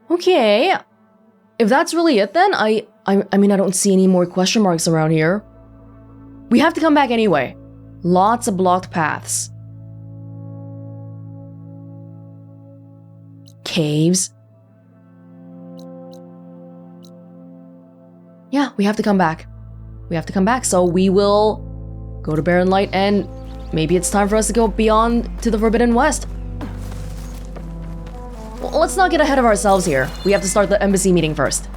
Okay. If that's really it then, I mean, I don't see any more question marks around here. We have to come back anyway. Lots of blocked paths. Caves. Yeah, we have to come back. We have to come back, so we will go to Barren Light, and maybe it's time for us to go beyond to the Forbidden West. Well, let's not get ahead of ourselves here. We have to start the embassy meeting first.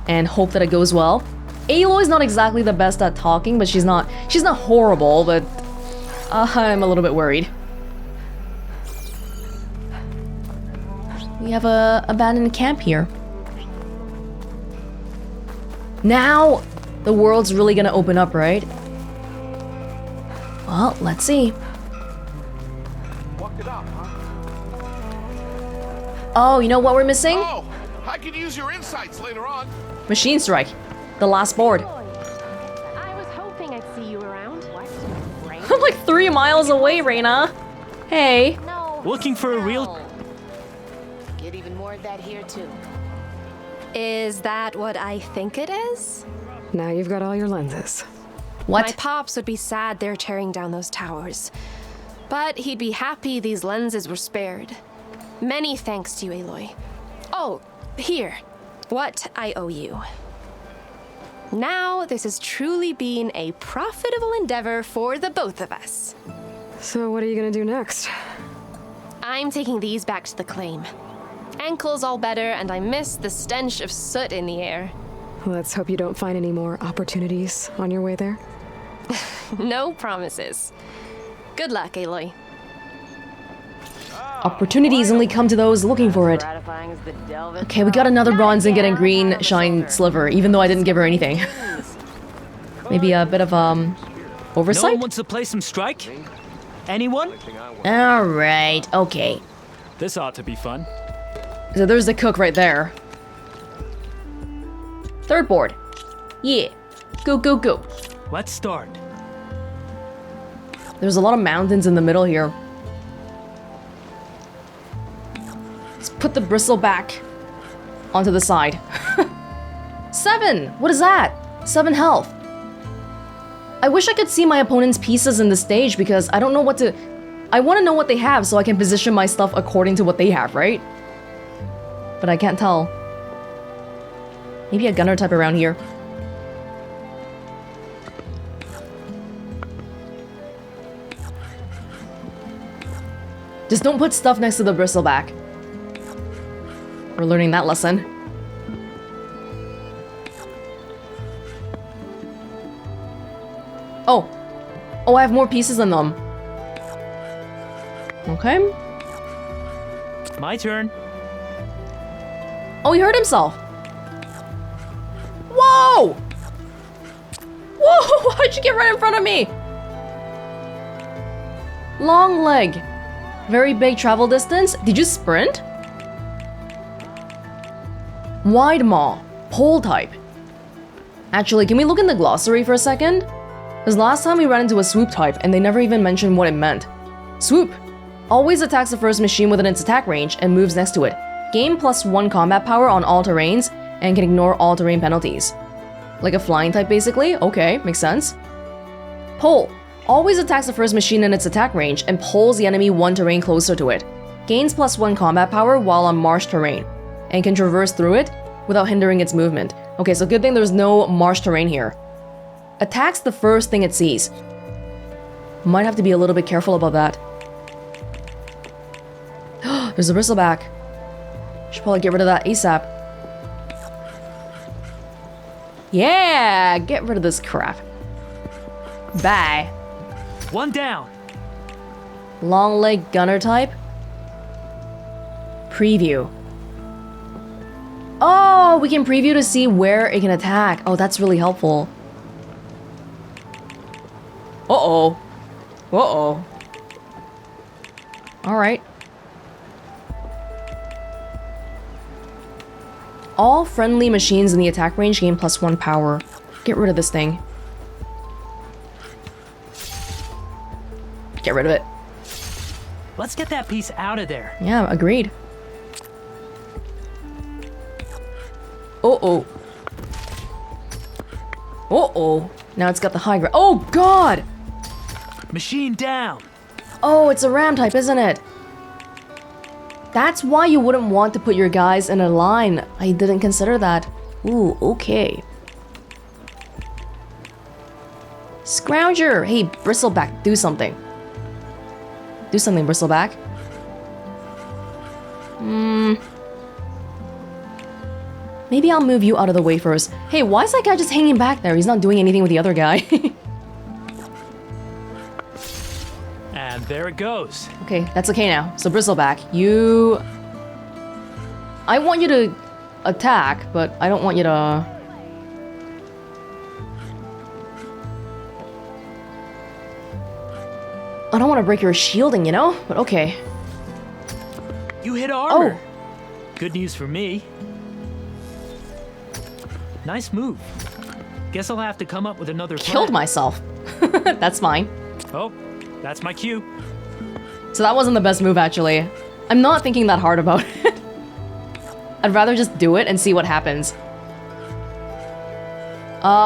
And hope that it goes well. Aloy's not exactly the best at talking, but she's not horrible, but I'm a little bit worried. We have a abandoned camp here. Now, the world's really gonna open up, right? Well, let's see. Walked it up, huh? Oh, you know what we're missing? Oh, I could use your insights later on. Machine Strike. The last board. I was hoping I'd see you around. I'm like 3 miles away, Reina. Hey. No. Looking for a real... Get even more of that here too. Is that what I think it is? Now you've got all your lenses. What? My pops would be sad they're tearing down those towers. But he'd be happy these lenses were spared. Many thanks to you, Aloy. Oh, here. What I owe you. Now, this has truly been a profitable endeavor for the both of us. So what are you gonna do next? I'm taking these back to the claim. Ankle's all better, and I miss the stench of soot in the air. Let's hope you don't find any more opportunities on your way there. No promises. Good luck, Aloy. Opportunities only come to those looking for it. Okay, we got another bronze ingot and green shine sliver, even though I didn't give her anything. Maybe a bit of, No oversight? one wants to play some strike? Anyone? Alright, okay. This ought to be fun. So there's the cook right there. Third board. Yeah. Go, go, go. Let's start. There's a lot of mountains in the middle here. Let's put the bristle back onto the side. 7! What is that? 7 health. I wish I could see my opponent's pieces in the stage because I don't know what to... I want to know what they have so I can position my stuff according to what they have, right? But I can't tell. Maybe a gunner type around here. Just don't put stuff next to the bristleback. We're learning that lesson. Oh. Oh, I have more pieces than them. Okay. My turn. Oh, he hurt himself. Whoa! Whoa! Why'd you get right in front of me? Long leg. Very big travel distance. Did you sprint? Wide maw. Pole type. Actually, can we look in the glossary for a second? Because last time we ran into a swoop type and they never even mentioned what it meant. Swoop. Always attacks the first machine within its attack range and moves next to it. Gain +1 combat power on all terrains and can ignore all terrain penalties. Like a flying type basically? Okay, makes sense. Pole. Always attacks the first machine in its attack range and pulls the enemy 1 terrain closer to it. Gains +1 combat power while on marsh terrain and can traverse through it without hindering its movement. Okay, so good thing there's no marsh terrain here. Attacks the first thing it sees. Might have to be a little bit careful about that. There's a bristleback. Should probably get rid of that ASAP. Yeah, get rid of this crap. Bye. One down. Long leg gunner type. Preview. Oh, we can preview to see where it can attack. Oh, that's really helpful. Uh-oh. Uh-oh. Alright. All friendly machines in the attack range gain +1 power. Get rid of this thing. Get rid of it. Let's get that piece out of there. Yeah, agreed. Uh-oh. Uh-oh. Now it's got the high ground. Oh, God! Machine down. Oh, it's a ram type, isn't it? That's why you wouldn't want to put your guys in a line. I didn't consider that. Ooh, okay. Scrounger! Hey, Bristleback, do something. Do something, Bristleback. Maybe I'll move you out of the way first. Hey, why is that guy just hanging back there? He's not doing anything with the other guy. And there it goes. Okay, that's okay now. So Bristleback, you... I want you to attack, but I don't want you to... I don't want to break your shielding, you know? But okay. You hit armor. Oh. Good news for me. Nice move. Guess I'll have to come up with another plan. Killed myself. That's fine. Oh, that's my cue. So that wasn't the best move, actually. I'm not thinking that hard about it. I'd rather just do it and see what happens.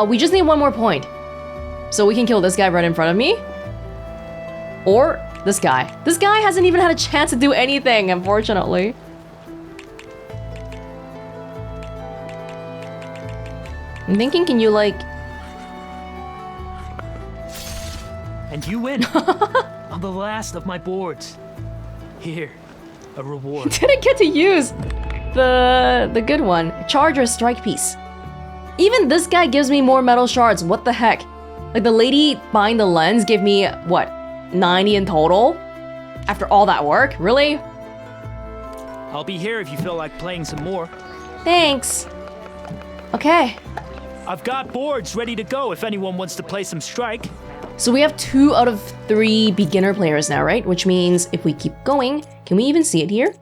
We just need one more point. So we can kill this guy right in front of me. Or this guy. This guy hasn't even had a chance to do anything, unfortunately. I'm thinking, can you, like... And you win. On the last of my boards. Here, a reward. Didn't get to use the good one. Charger strike piece. Even this guy gives me more metal shards. What the heck? Like, the lady buying the lens gave me, what, 90 in total? After all that work? Really? I'll be here if you feel like playing some more. Thanks. Okay. I've got boards ready to go if anyone wants to play some strike. So we have 2 out of 3 beginner players now, right? Which means if we keep going, can we even see it here?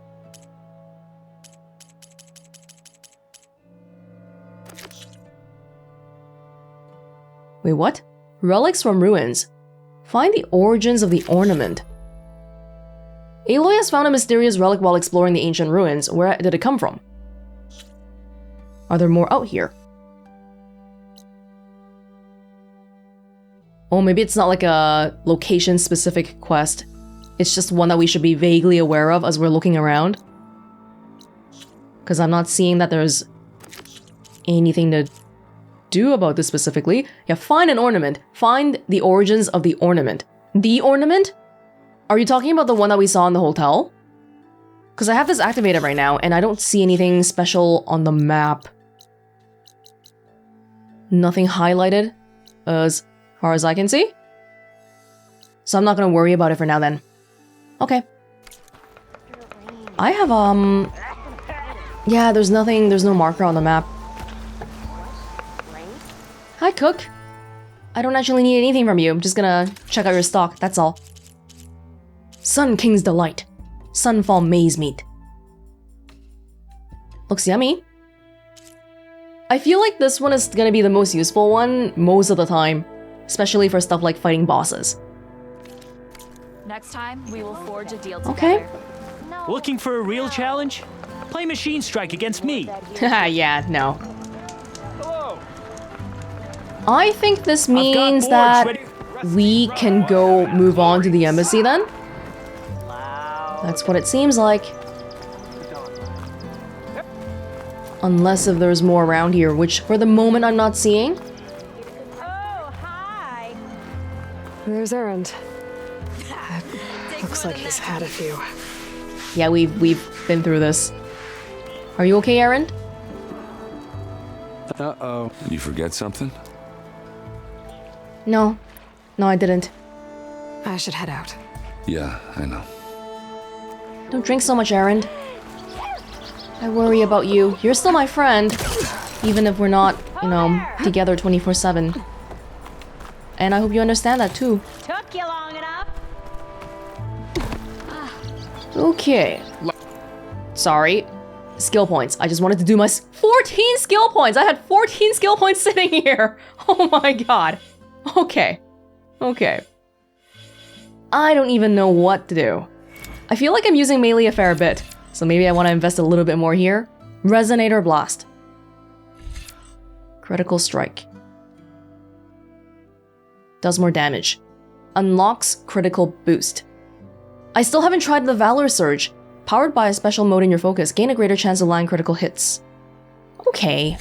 Wait, what? Relics from ruins. Find the origins of the ornament. Aloy has found a mysterious relic while exploring the ancient ruins. Where did it come from? Are there more out here? Oh, maybe it's not like a location-specific quest. It's just one that we should be vaguely aware of as we're looking around. Because I'm not seeing that there's anything to do about this specifically. Yeah, find an ornament. Find the origins of the ornament. The ornament? Are you talking about the one that we saw in the hotel? Because I have this activated right now, and I don't see anything special on the map. Nothing highlighted as far as I can see. So I'm not gonna worry about it for now then. Okay. I have, yeah, there's nothing, there's no marker on the map. Hi, Cook. I don't actually need anything from you. I'm just gonna check out your stock, that's all. Sun King's Delight. Sunfall maize meat. Looks yummy. I feel like this one is gonna be the most useful one most of the time. Especially for stuff like fighting bosses. Next time, we will forge a deal together. Okay. Looking for a real challenge? Play Machine Strike against me. Yeah, no. Hello. I think this got means boards that ready. we can go move on to the embassy then. That's what it seems like. Unless if there's more around here, which for the moment I'm not seeing. There's Erend. Looks like he's had a few. Yeah, we've been through this. Are you okay, Aaron? Uh-oh. Did you forget something? No. No, I didn't. I should head out. Yeah, I know. Don't drink so much, Aaron. I worry about you. You're still my friend. Even if we're not, you know, together 24/7. And I hope you understand that too. Took you long enough. Okay. Sorry. Skill points. I just wanted to do my 14 skill points. I had 14 skill points sitting here. Oh my god. Okay. Okay. I don't even know what to do. I feel like I'm using melee a fair bit. So maybe I want to invest a little bit more here. Resonator Blast. Critical strike. Does more damage. Unlocks critical boost. I still haven't tried the Valor Surge. Powered by a special mode in your focus, gain a greater chance of landing critical hits. Okay.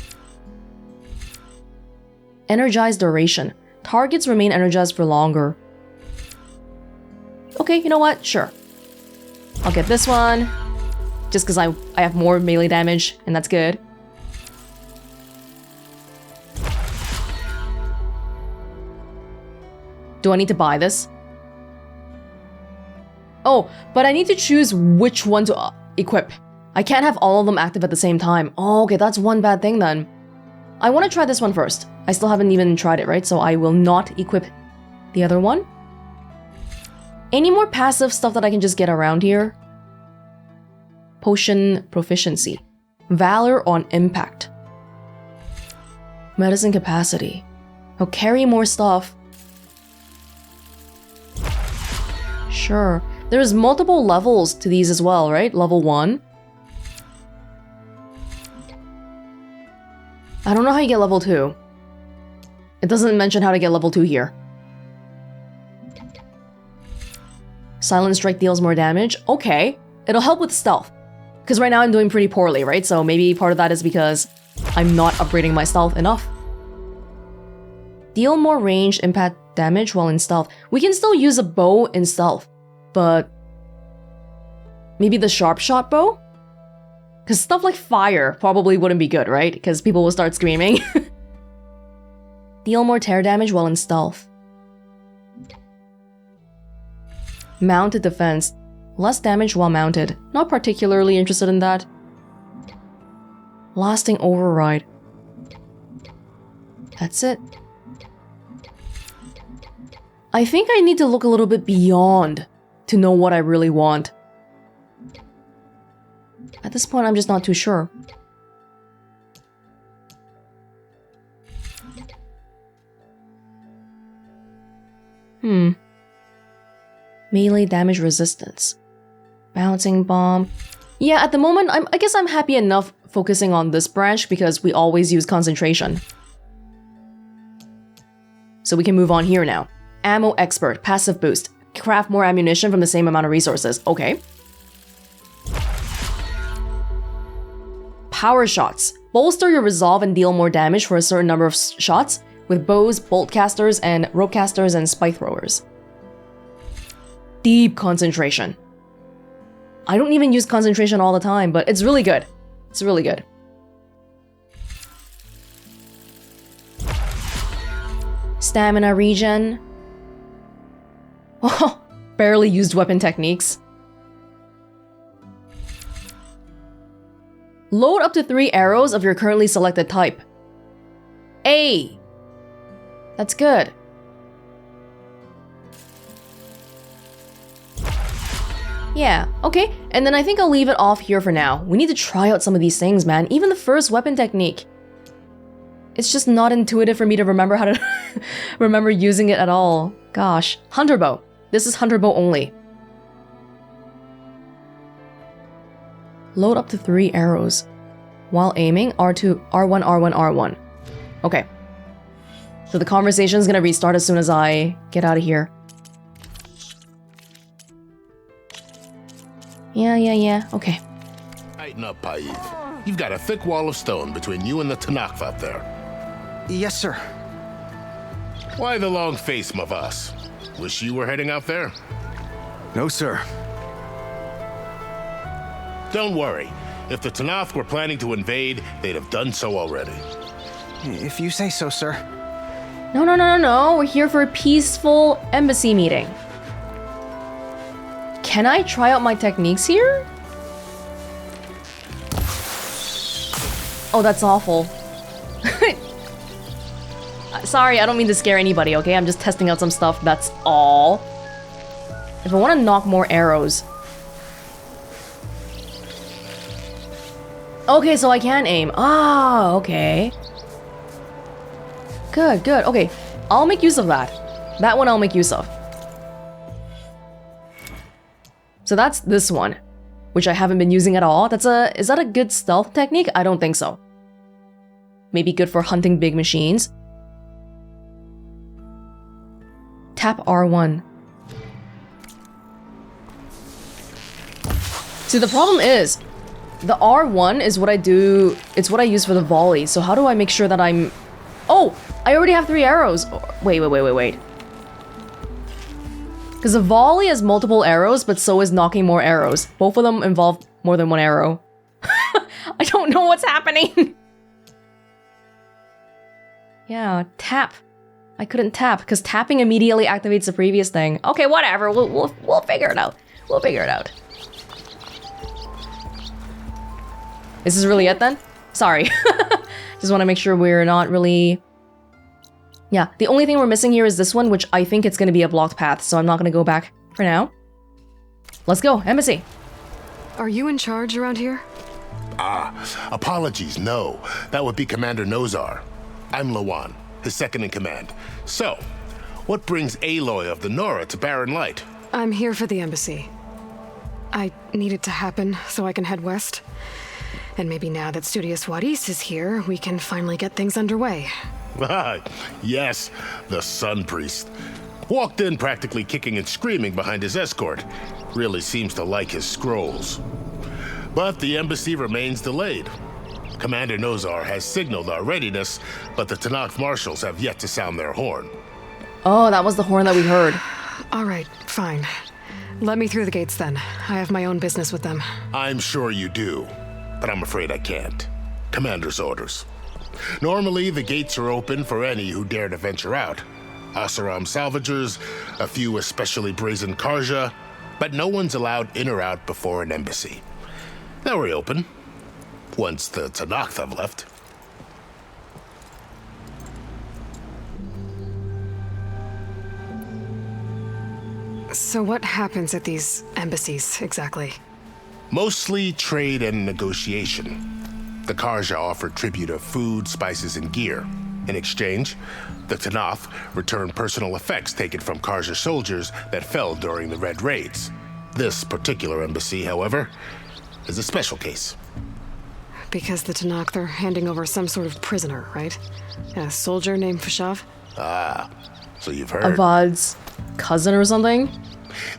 Energized duration. Targets remain energized for longer. Okay, you know what? Sure. I'll get this one. Just because I have more melee damage, and that's good. Do I need to buy this? Oh, but I need to choose which one to equip. I can't have all of them active at the same time. Oh, okay, that's one bad thing then. I want to try this one first. I still haven't even tried it, right? So I will not equip the other one. Any more passive stuff that I can just get around here? Potion proficiency. Valor on impact. Medicine capacity. I'll carry more stuff. Sure. There's multiple levels to these as well, right? Level 1. I don't know how you get level 2. It doesn't mention how to get level 2 here. Silent strike deals more damage. Okay. It'll help with stealth. Because right now I'm doing pretty poorly, right? So maybe part of that is because I'm not upgrading my stealth enough. Deal more ranged impact damage while in stealth. We can still use a bow in stealth. But maybe the sharp shot bow? Because stuff like fire probably wouldn't be good, right? Because people will start screaming. Deal more tear damage while in stealth. Mounted defense. Less damage while mounted. Not particularly interested in that. Lasting override. That's it. I think I need to look a little bit beyond to know what I really want. At this point, I'm just not too sure. Melee damage resistance. Bouncing bomb. Yeah, at the moment, I guess I'm happy enough focusing on this branch because we always use concentration. So we can move on here now. Ammo expert, passive boost. Craft more ammunition from the same amount of resources. Okay. Power shots. Bolster your resolve and deal more damage for a certain number of shots with bows, bolt casters, and rope casters and spike throwers. Deep concentration. I don't even use concentration all the time, but it's really good. It's really good. Stamina regen. Oh, barely used weapon techniques. Load up to 3 arrows of your currently selected type. Hey! That's good. Yeah, okay. And then I think I'll leave it off here for now. We need to try out some of these things, man. Even the first weapon technique. It's just not intuitive for me to remember how to remember using it at all. Gosh. Hunter bow. This is hunter bow only. Load up to 3 arrows. While aiming, R2, R1, R1, R1. Okay. So the conversation is gonna restart as soon as I get out of here. Yeah. Okay. Tighten up, Paid. You've got a thick wall of stone between you and the Tenakth out there. Yes, sir. Why the long face, Mavas? Wish you were heading out there? No, sir. Don't worry. If the Tenakth were planning to invade, they'd have done so already. If you say so, sir. No. We're here for a peaceful embassy meeting. Can I try out my techniques here? Oh, that's awful. Sorry, I don't mean to scare anybody, okay? I'm just testing out some stuff, that's all. If I want to knock more arrows. Okay, so I can aim. Ah, okay. Good. Okay, I'll make use of that. That one I'll make use of. So that's this one, which I haven't been using at all. Is that a good stealth technique? I don't think so. Maybe good for hunting big machines. Tap R1. See, the problem is, the R1 is what I do, it's what I use for the volley, so how do I make sure that I'm... Oh! I already have 3 arrows! Wait. Because the volley has multiple arrows, but so is knocking more arrows. Both of them involve more than 1 arrow. I don't know what's happening! Yeah, tap. I couldn't tap, because tapping immediately activates the previous thing. Okay, whatever, we'll figure it out. We'll figure it out. Is this really it then? Sorry. Just want to make sure we're not really... Yeah, the only thing we're missing here is this one, which I think it's going to be a blocked path, so I'm not going to go back for now. Let's go, embassy. Are you in charge around here? Apologies, no. That would be Commander Nozar. I'm Lawan, his second in command. So, what brings Aloy of the Nora to Barren Light? I'm here for the embassy. I need it to happen so I can head west. And maybe now that Studious Wadis is here, we can finally get things underway. Yes, the Sun Priest. Walked in practically kicking and screaming behind his escort. Really seems to like his scrolls. But the embassy remains delayed. Commander Nozar has signaled our readiness, but the Tenakth marshals have yet to sound their horn. Oh, that was the horn that we heard. All right, fine. Let me through the gates then. I have my own business with them. I'm sure you do, but I'm afraid I can't. Commander's orders. Normally, the gates are open for any who dare to venture out. Asaram salvagers, a few especially brazen Carja, but no one's allowed in or out before an embassy. They'll reopen, once the Tenakth have left. So what happens at these embassies, exactly? Mostly trade and negotiation. The Carja offer tribute of food, spices, and gear. In exchange, the Tenakth return personal effects taken from Carja soldiers that fell during the Red Raids. This particular embassy, however, is a special case. Because the Tenakth are handing over some sort of prisoner, right? A soldier named Fashav? Ah, so you've heard. Avad's cousin or something?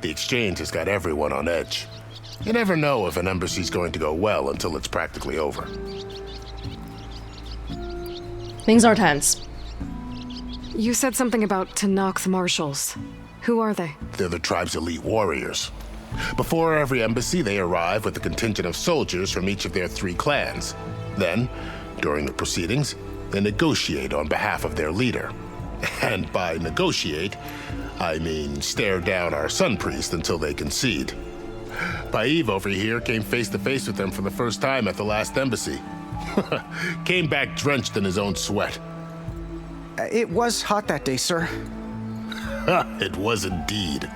The exchange has got everyone on edge. You never know if an embassy's going to go well until it's practically over. Things are tense. You said something about Tenakth marshals. Who are they? They're the tribe's elite warriors. Before every embassy, they arrive with a contingent of soldiers from each of their 3 clans. Then, during the proceedings, they negotiate on behalf of their leader. And by negotiate, I mean stare down our Sun Priest until they concede. Paiv over here came face to face with them for the first time at the last embassy. Came back drenched in his own sweat. It was hot that day, sir. It was indeed.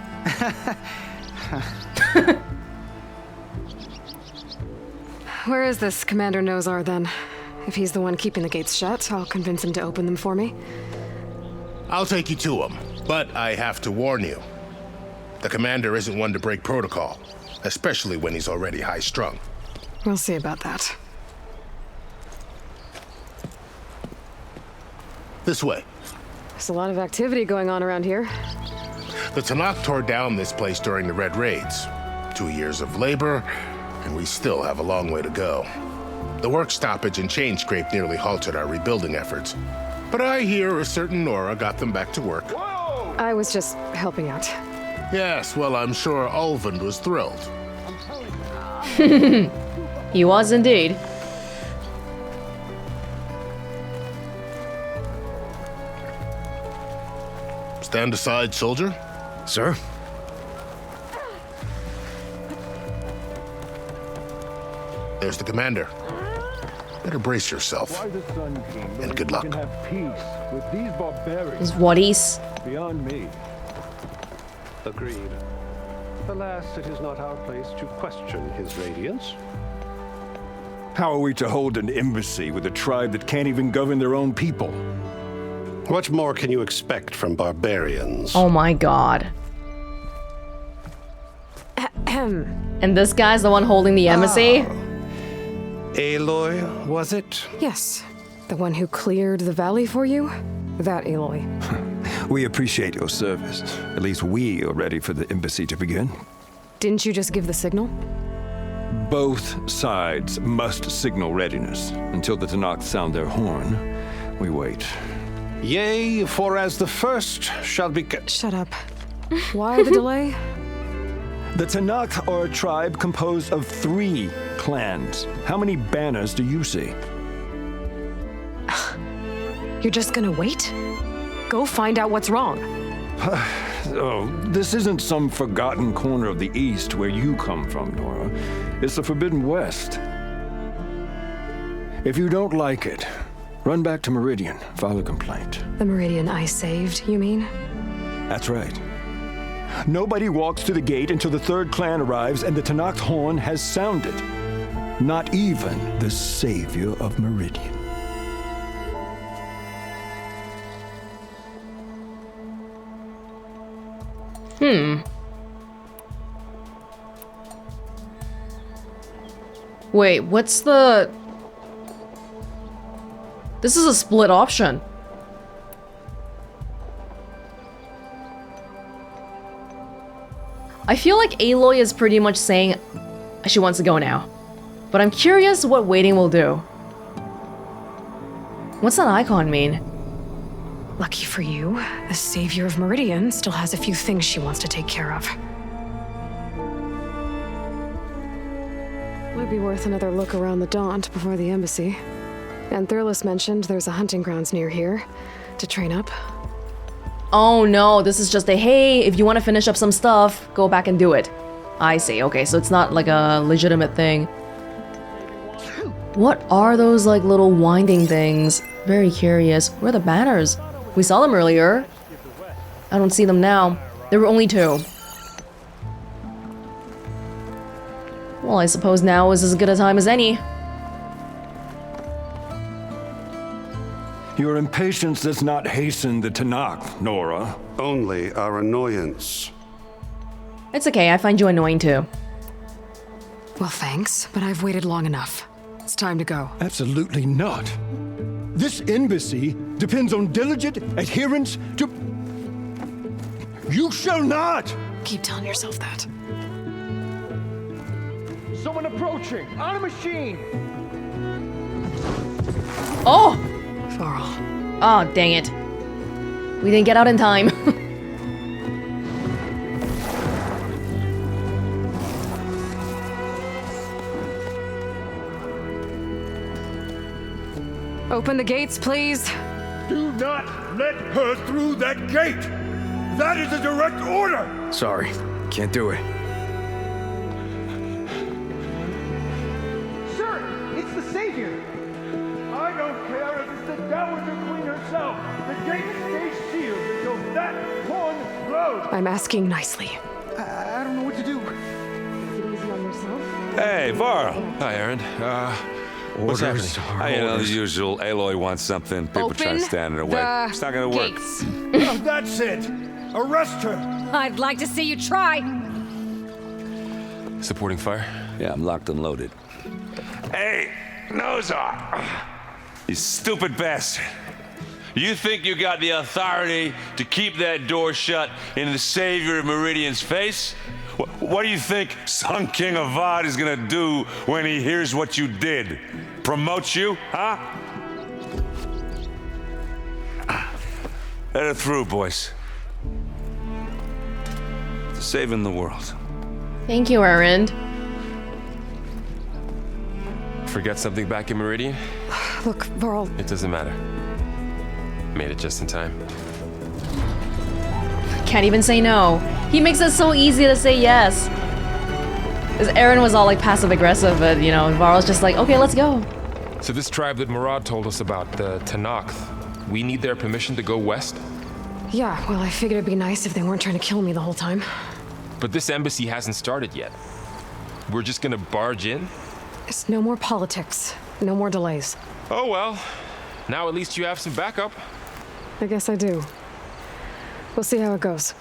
Where is this Commander Nozar, then? If he's the one keeping the gates shut, I'll convince him to open them for me. I'll take you to him, but I have to warn you. The commander isn't one to break protocol, especially when he's already high-strung. We'll see about that. This way. There's a lot of activity going on around here. The Tenakth tore down this place during the Red Raids. 2 years of labor, and we still have a long way to go. The work stoppage and chain scrape nearly halted our rebuilding efforts. But I hear a certain Nora got them back to work. Whoa! I was just helping out. Yes, well, I'm sure Ulvund was thrilled. He was indeed. Stand aside, soldier. Sir? There's the commander. Better brace yourself. Why the Sun King And good luck. can have peace with these barbarians Is Wadis. beyond me. Agreed. Alas, it is not our place to question his radiance. How are we to hold an embassy with a tribe that can't even govern their own people? What more can you expect from barbarians? Oh my god. And this guy's the one holding the embassy? Aloy, was it? Yes. The one who cleared the valley for you? That Aloy. We appreciate your service. At least we are ready for the embassy to begin. Didn't you just give the signal? Both sides must signal readiness. Until the Tenakth sound their horn, we wait. Yea, for as the first shall be... Shut up. Why the delay? The Tenakth are a tribe composed of 3 clans. How many banners do you see? You're just gonna wait? Go find out what's wrong. Oh, this isn't some forgotten corner of the East where you come from, Nora. It's the Forbidden West. If you don't like it, run back to Meridian, file a complaint. The Meridian I saved, you mean? That's right. Nobody walks to the gate until the 3rd clan arrives and the Tenakth horn has sounded. Not even the savior of Meridian. Wait, what's the... This is a split option. I feel like Aloy is pretty much saying she wants to go now. But I'm curious what waiting will do. What's that icon mean? Lucky for you, the savior of Meridian still has a few things she wants to take care of. Might be worth another look around the Daunt before the embassy. And Thurles mentioned there's a hunting grounds near here to train up. Oh no, this is just a hey, if you want to finish up some stuff, go back and do it. I see, okay, so it's not like a legitimate thing. What are those like little winding things? Very curious. Where are the banners? We saw them earlier. I don't see them now. There were only 2. Well, I suppose now is as good a time as any. Your impatience does not hasten the Tenakth, Nora. Only our annoyance. It's okay, I find you annoying too. Well, thanks, but I've waited long enough. It's time to go. Absolutely not. This embassy depends on diligent adherence to... You shall not! Keep telling yourself that. Someone approaching! On a machine! Oh! Varl. Oh, dang it. We didn't get out in time. Open the gates, please. Do not let her through that gate! That is a direct order! Sorry, can't do it. Sir, it's the savior! I don't care if it's the Dowager Queen herself. The gate stays sealed until that horn blows. I'm asking nicely. I don't know what to do. Is it easy on yourself? Hey, Varl. Hi, Aaron. What's happening? Orders are You know, the orders. usual. Aloy wants something. People trying to stand in her way. the It's not gonna work. gates. That's it! Arrest her! I'd like to see you try. Supporting fire? Yeah, I'm locked and loaded. Hey, Nozar! You stupid bastard. You think you got the authority to keep that door shut in the savior of Meridian's face? What do you think Sun King Avad is gonna do when he hears what you did? Promote you, huh? Let her through, boys. To saving the world. Thank you, Aaron. Forget something back in Meridian? Look, Varl, It doesn't matter. Made it just in time. Can't even say no. He makes it so easy to say yes. Because Aaron was all like passive aggressive, but you know, Varl's just like, okay, let's go. So this tribe that Murad told us about, the Tenakth, we need their permission to go west? yeah, well, I figured it'd be nice if they weren't trying to kill me the whole time. But this embassy hasn't started yet. We're just gonna barge in? It's no more politics. No more delays. Oh well. Now at least you have some backup. I guess I do. We'll see how it goes.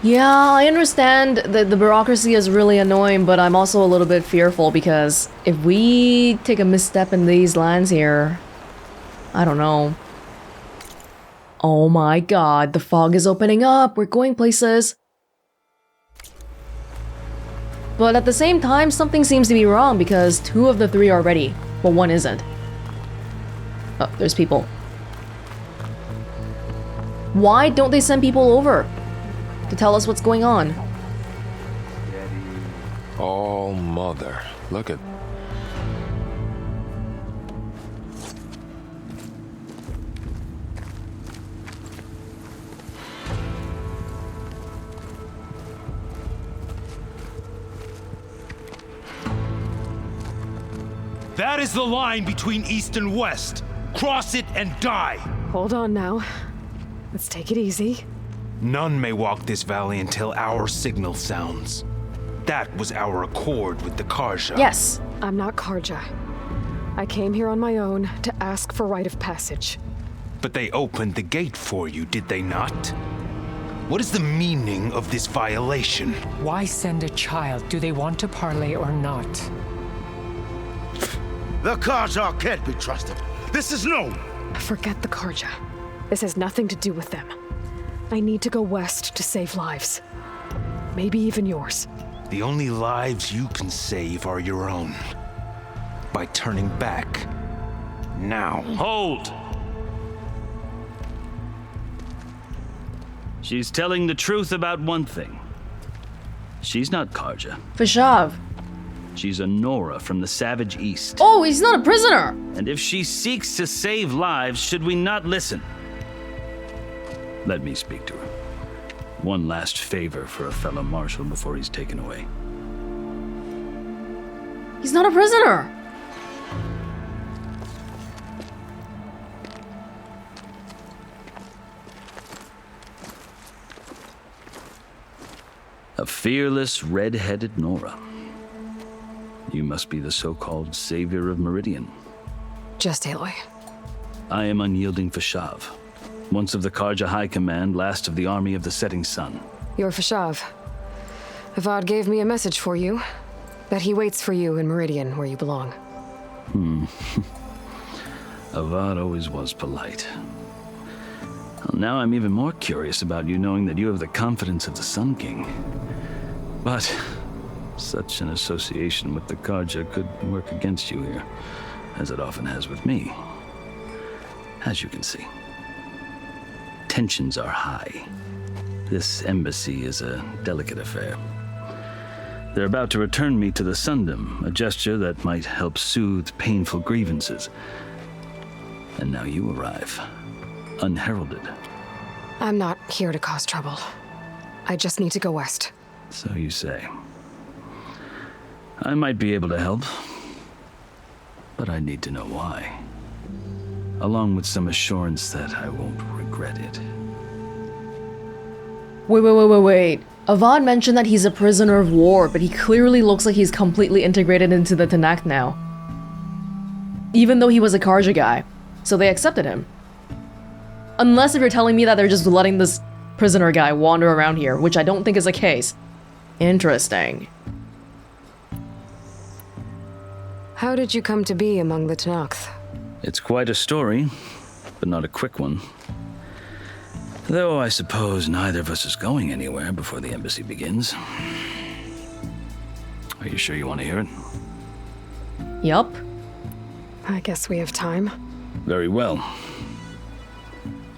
Yeah, I understand that the bureaucracy is really annoying, but I'm also a little bit fearful because if we take a misstep in these lands here, I don't know. Oh my god, the fog is opening up. We're going places. But at the same time, something seems to be wrong because 2 of the 3 are ready, but 1 isn't. Oh, there's people. Why don't they send people over to tell us what's going on? Oh, mother. Look at... That is the line between East and West. Cross it and die. Hold on now. Let's take it easy. None may walk this valley until our signal sounds. That was our accord with the Carja. Yes. I'm not Carja. I came here on my own to ask for rite of passage. But they opened the gate for you, did they not? What is the meaning of this violation? Why send a child? Do they want to parley or not? The Carja can't be trusted. This is known. Forget the Carja. This has nothing to do with them. I need to go west to save lives. Maybe even yours. The only lives you can save are your own. By turning back. Now. Hold! She's telling the truth about one thing. She's not Carja. Fashav. She's a Nora from the Savage East. Oh, he's not a prisoner! And if she seeks to save lives, should we not listen? Let me speak to her. One last favor for a fellow marshal before he's taken away. He's not a prisoner! A fearless, red-headed Nora. You must be the so-called savior of Meridian. Just Aloy. I am unyielding Fashav. Once of the Carja High Command, last of the army of the setting sun. You're Fashav. Avad gave me a message for you. That he waits for you in Meridian, where you belong. Avad always was polite. Well, now I'm even more curious about you knowing that you have the confidence of the Sun King. But such an association with the Carja could work against you here, as it often has with me. As you can see. Tensions are high. This embassy is a delicate affair. They're about to return me to the Sundom, a gesture that might help soothe painful grievances. And now you arrive, unheralded. I'm not here to cause trouble. I just need to go west. So you say. I might be able to help, but I need to know why. Along with some assurance that I won't regret it. Wait. Avad mentioned that he's a prisoner of war, but he clearly looks like he's completely integrated into the Tenakth now. Even though he was a Carja guy. So they accepted him. Unless if you're telling me that they're just letting this prisoner guy wander around here, which I don't think is the case. Interesting. How did you come to be among the Tenakth? It's quite a story, but not a quick one. Though I suppose neither of us is going anywhere before the embassy begins. Are you sure you want to hear it? Yup. I guess we have time. Very well.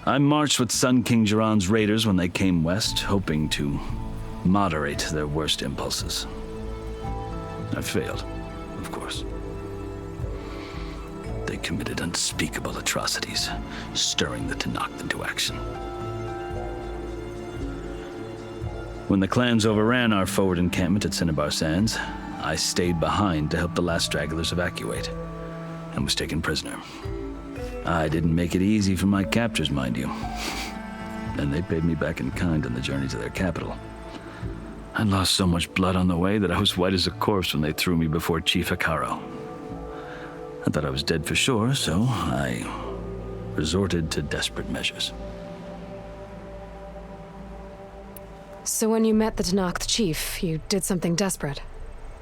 I marched with Sun King Jiran's raiders when they came west, hoping to moderate their worst impulses. I failed, of course. They committed unspeakable atrocities, stirring the Tenakth into action. When the clans overran our forward encampment at Cinnabar Sands, I stayed behind to help the last stragglers evacuate, and was taken prisoner. I didn't make it easy for my captors, mind you. And they paid me back in kind on the journey to their capital. I lost so much blood on the way that I was white as a corpse when they threw me before Chief Hikaro. I thought I was dead for sure, so I resorted to desperate measures. So when you met the Tenakth chief, you did something desperate?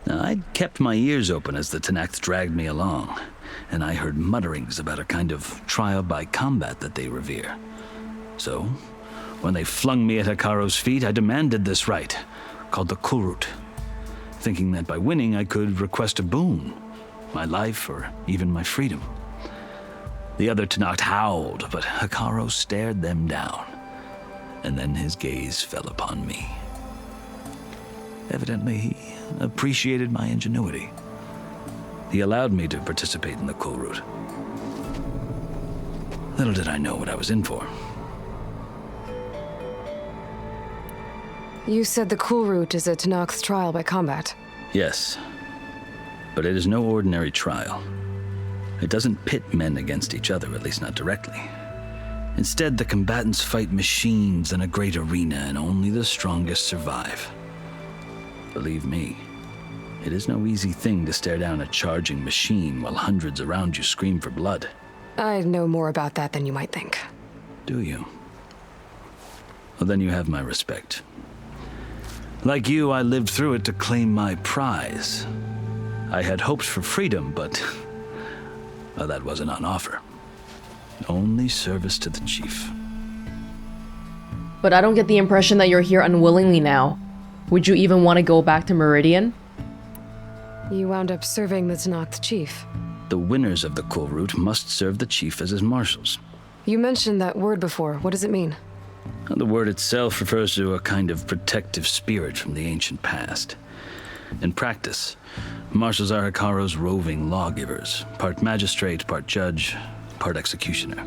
I'd kept my ears open as the Tenakth dragged me along. and I heard mutterings about a kind of trial by combat that they revere. So, when they flung me at Hekaro's feet, I demanded this rite, called the Kulrut, thinking that by winning I could request a boon, my life or even my freedom. The other Tenakth howled, but Hekaro stared them down, and then his gaze fell upon me. Evidently, he appreciated my ingenuity. He allowed me to participate in the Kulrut. Little did I know what I was in for. You said the Kulrut is a Tenakth's trial by combat. Yes, but it is no ordinary trial. It doesn't pit men against each other, at least not directly. Instead, the combatants fight machines in a great arena, and only the strongest survive. Believe me, it is no easy thing to stare down a charging machine while hundreds around you scream for blood. I know more about that than you might think. Do you? Well, then you have my respect. Like you, I lived through it to claim my prize. I had hopes for freedom, but well, that wasn't on offer. Only service to the chief. But I don't get the impression that you're here unwillingly now. Would you even want to go back to Meridian? You wound up serving the Tenakth chief. The winners of the Kulrut must serve the chief as his marshals. You mentioned that word before. What does it mean? The word itself refers to a kind of protective spirit from the ancient past. In practice, marshals are Hekaro's roving lawgivers, part magistrate, part judge, part executioner.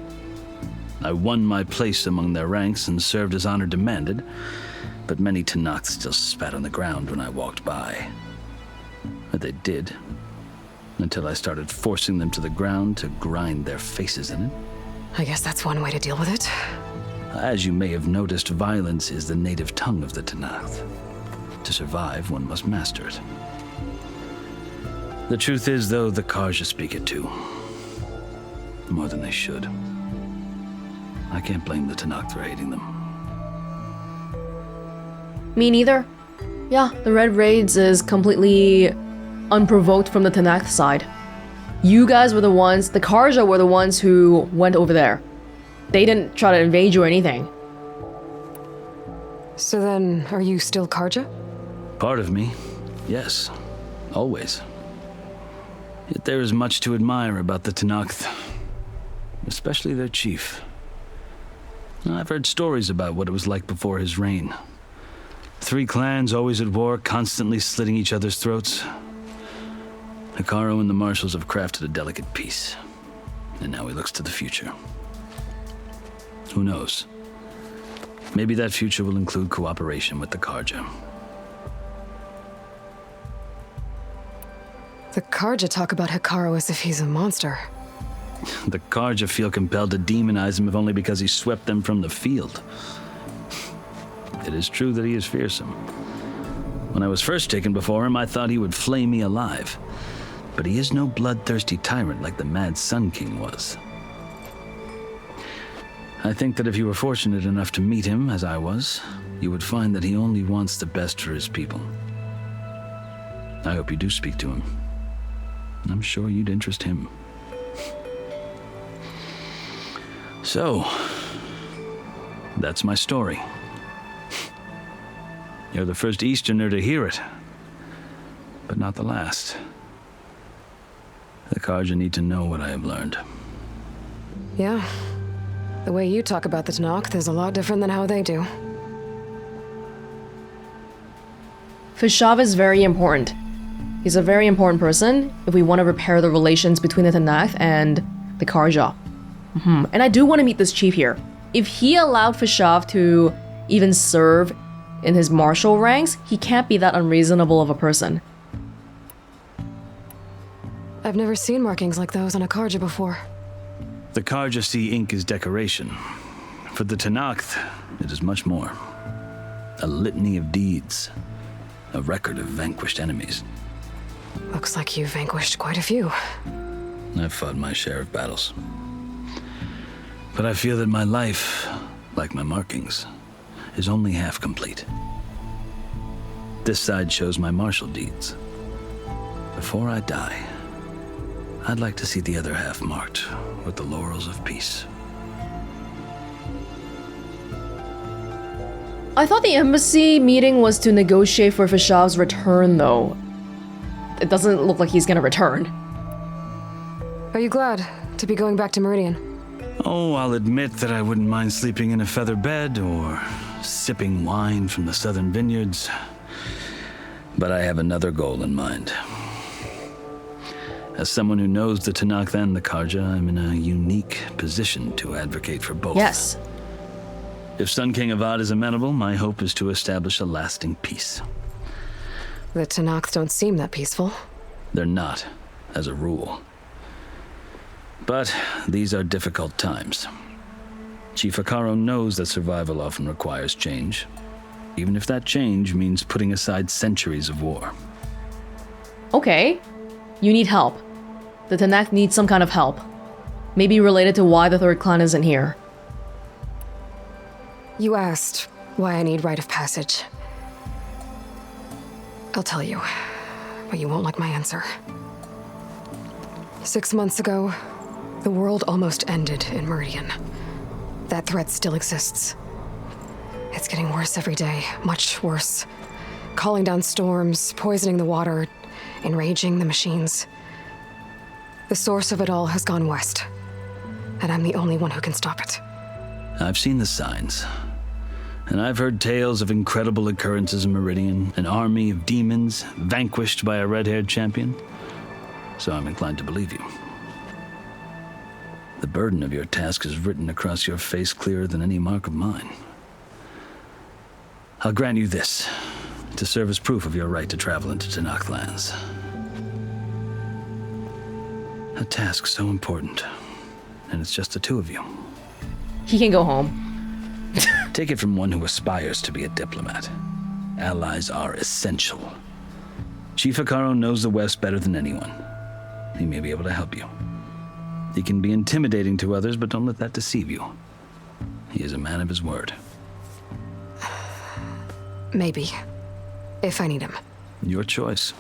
I won my place among their ranks and served as honor demanded, but many Tenakth still spat on the ground when I walked by. But they did, until I started forcing them to the ground to grind their faces in it. I guess that's one way to deal with it. As you may have noticed, violence is the native tongue of the Tenakth. To survive, one must master it. The truth is, though, the Carja speak it too. More than they should. I can't blame the Tenakth for hating them. Me neither. Yeah, the Red Raids is completely unprovoked from the Tenakth side. You guys were the ones, the Carja were the ones who went over there. They didn't try to invade you or anything. So then, are you still Carja? Part of me, yes. Always. Yet there is much to admire about the Tenakth. Especially their chief. I've heard stories about what it was like before his reign. 3 clans always at war, constantly slitting each other's throats. Hekaro and the marshals have crafted a delicate peace. And now he looks to the future. Who knows? Maybe that future will include cooperation with the Carja. The Carja talk about Hekaro as if he's a monster. The Carja feel compelled to demonize him if only because he swept them from the field. It is true that he is fearsome. When I was first taken before him, I thought he would flay me alive. But he is no bloodthirsty tyrant like the Mad Sun King was. I think that if you were fortunate enough to meet him, as I was, you would find that he only wants the best for his people. I hope you do speak to him. I'm sure you'd interest him. So, that's my story. You're the first Easterner to hear it, but not the last. The Carja need to know what I have learned. Yeah. The way you talk about the Tenakth is a lot different than how they do. Fishav is very important. He's a very important person if we want to repair the relations between the Tenakth and the Carja. And I do want to meet this chief here. If he allowed Fishav to even serve in his martial ranks, he can't be that unreasonable of a person. I've never seen markings like those on a Carja before. The Carja see ink as decoration. For the Tenakth, it is much more. A litany of deeds. A record of vanquished enemies. Looks like you vanquished quite a few. I've fought my share of battles. But I feel that my life, like my markings, is only half complete. This side shows my martial deeds. Before I die, I'd like to see the other half marked with the laurels of peace. I thought the embassy meeting was to negotiate for Fishav's return, though. It doesn't look like he's gonna return. Are you glad to be going back to Meridian? Oh, I'll admit that I wouldn't mind sleeping in a feather bed or sipping wine from the southern vineyards. But I have another goal in mind. As someone who knows the Tenakth and the Carja, I'm in a unique position to advocate for both. Yes. If Sun King Avad is amenable, my hope is to establish a lasting peace. The Tenakth don't seem that peaceful. They're not, as a rule. But these are difficult times. Chief Akaro knows that survival often requires change, even if that change means putting aside centuries of war. Okay. You need help. The Tenakth needs some kind of help. Maybe related to why the third clan isn't here. You asked why I need rite of passage. I'll tell you, but you won't like my answer. 6 months ago, the world almost ended in Meridian. That threat still exists. It's getting worse every day, much worse. Calling down storms, poisoning the water, enraging the machines. The source of it all has gone west, and I'm the only one who can stop it. I've seen the signs, and I've heard tales of incredible occurrences in Meridian, an army of demons vanquished by a red-haired champion, so I'm inclined to believe you. The burden of your task is written across your face clearer than any mark of mine. I'll grant you this, to serve as proof of your right to travel into Tenakth lands. A task so important, and it's just the two of you. He can go home. Take it from one who aspires to be a diplomat. Allies are essential. Chief Akaro knows the West better than anyone. He may be able to help you. He can be intimidating to others, but don't let that deceive you. He is a man of his word. Maybe. If I need him. Your choice.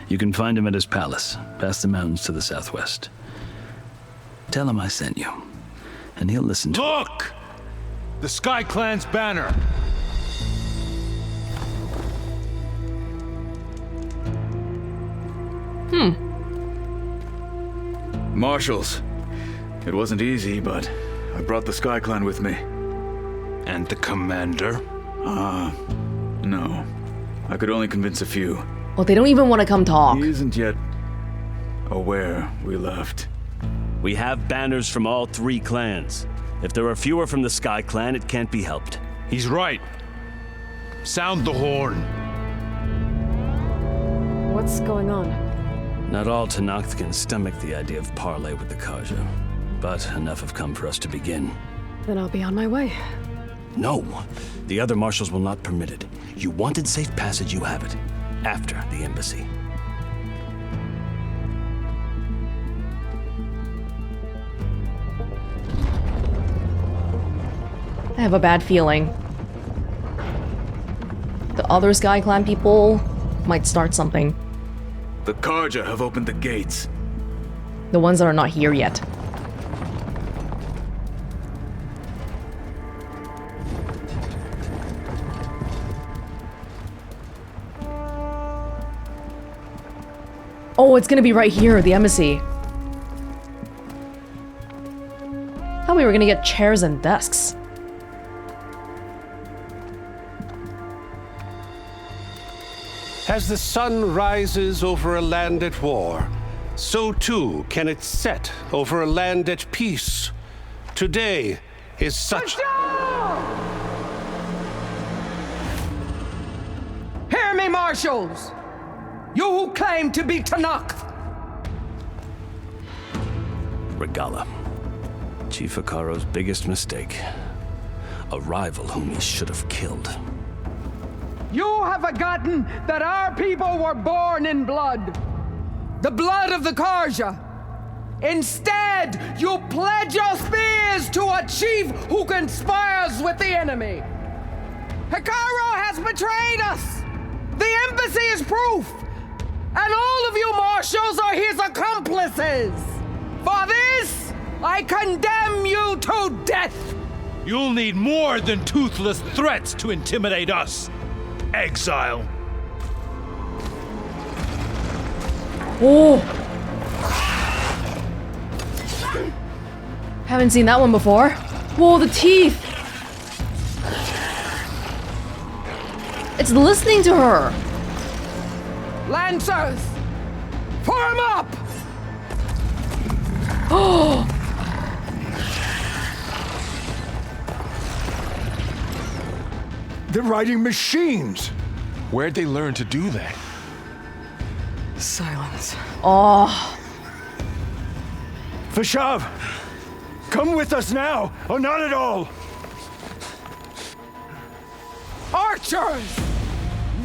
You can find him at his palace, past the mountains to the southwest. Tell him I sent you, and he'll listen to Look! The Sky Clan's banner! Marshals. It wasn't easy, but I brought the Sky Clan with me. And the commander? No. I could only convince a few. Well, they don't even want to come talk. He isn't yet aware we left. We have banners from all three clans. If there are fewer from the Sky Clan, it can't be helped. He's right. Sound the horn. What's going on? Not all Tenakth can stomach the idea of parley with the Carja, but enough have come for us to begin. Then I'll be on my way. No, the other marshals will not permit it. You wanted safe passage, you have it. After the embassy. I have a bad feeling. The other Sky Clan people might start something. The Carja have opened the gates. The ones that are not here yet. Oh, it's gonna be right here, the embassy. Thought we were gonna get chairs and desks. As the sun rises over a land at war, so too can it set over a land at peace. Today is such... Hear me, marshals! You who claim to be Tenakth! Regala. Chief Akaro's biggest mistake. A rival whom he should have killed. You have forgotten that our people were born in blood. The blood of the Carja. Instead, you pledge your spears to a chief who conspires with the enemy. Akaro has betrayed us. The embassy is proof. and all of you marshals are his accomplices. For this, I condemn you to death. You'll need more than toothless threats to intimidate us. Exile. Oh. Haven't seen that one before. Whoa, the teeth. It's listening to her. Lancers, form up. Oh. They're riding machines. Where'd they learn to do that? Silence. Oh. Vashav, come with us now, or not at all. Archers,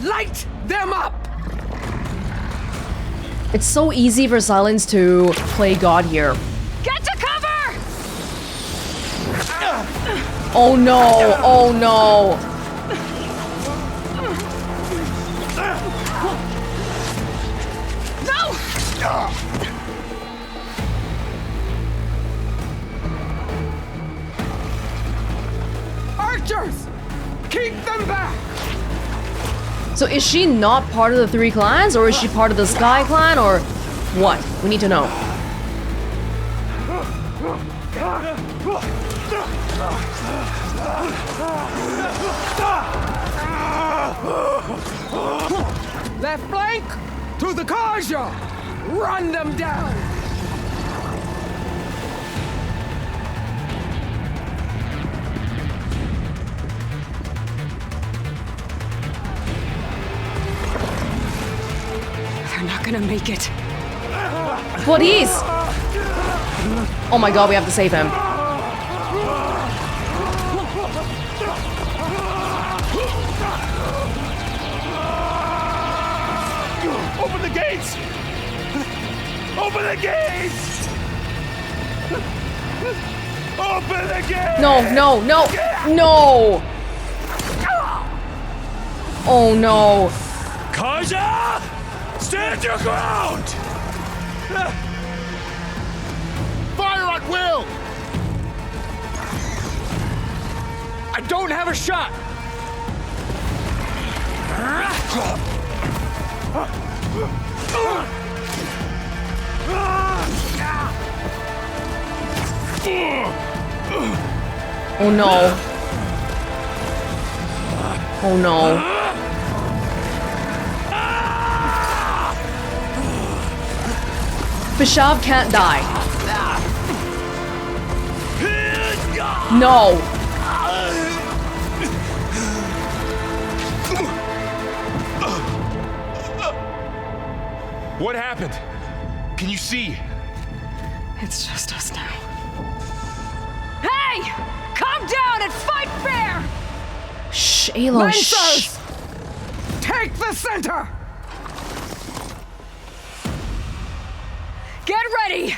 light them up. It's so easy for Silence to play God here. Get to cover! Oh no, oh no. Archers, keep them back. So is she not part of the three clans, or is she part of the Sky Clan, or what? We need to know. Left flank to the Carja. Run them down. They're not gonna make it. What is? Oh my god, we have to save him. Open the gates! Open the gates! Open the gates! No, no, no, no! Oh no. Carja! Stand your ground! Fire at will! I don't have a shot! Oh no. Oh no. Vashav can't die. No. What happened? Can you see? It's just us now. Hey! Calm down and fight fair! Shh, Aloy, shh. Lancers, take the center. Get ready!